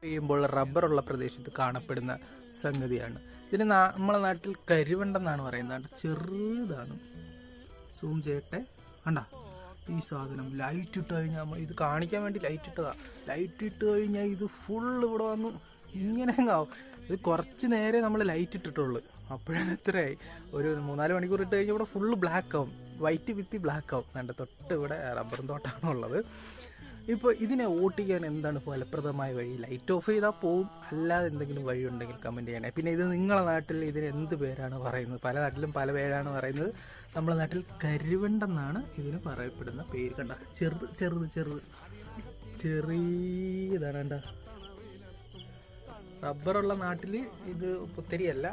ചെയ്യുമ്പോൾ റബ്ബറുള്ള പ്രദേശത്ത് കാണപ്പെടുന്ന സംഗതിയാണ്. ഇതിന് നമ്മളെ നാട്ടിൽ കരിവണ്ടെന്നാണ് പറയുന്നത്. ചെറുതാണ്. സൂം ചെയ്യട്ടെ. കണ്ട ഈ സാധനം ലൈറ്റ് ഇട്ട് കഴിഞ്ഞാൽ നമ്മൾ ഇത് കാണിക്കാൻ വേണ്ടി ലൈറ്റ് ഇട്ടതാ. ലൈറ്റ് ഇട്ട് കഴിഞ്ഞാൽ ഇത് ഫുള്ള് ഇവിടെ വന്ന് ഇങ്ങനെ ആവും. ഇത് കുറച്ച് നേരെ നമ്മൾ ലൈറ്റ് ഇട്ടിട്ടുള്ളൂ. അപ്പോഴാണ് എത്രയായി ഒരു 3-4 മണിക്കൂർ ഇട്ട് കഴിഞ്ഞാൽ ഇവിടെ ഫുള്ള് ബ്ലാക്ക് ആവും. വൈറ്റ് വിത്ത് ബ്ലാക്ക് ആവും. കണ്ട തൊട്ട് ഇവിടെ റബ്ബറും തോട്ടാണ് ഉള്ളത്. ഇപ്പോൾ ഇതിനെ ഓട്ടിക്കാൻ എന്താണ് ഫലപ്രദമായ വഴി? ലൈറ്റ് ഓഫ് ചെയ്താൽ പോവും. അല്ലാതെ എന്തെങ്കിലും വഴി ഉണ്ടെങ്കിൽ കമൻറ്റ് ചെയ്യണേ. പിന്നെ ഇത് നിങ്ങളെ നാട്ടിൽ ഇതിന് എന്ത് പേരാണ് പറയുന്നത്? പല നാട്ടിലും പല പേരാണ് പറയുന്നത്. നമ്മളെ നാട്ടിൽ കരിവണ്ടെന്നാണ് ഇതിന് പറയപ്പെടുന്ന പേര്. കണ്ട ചെറുത് ചെറുത് ചെറുത് ചെറിയതാണ്. കണ്ട റബ്ബറുള്ള നാട്ടിൽ ഇത് പുത്തരിയല്ല.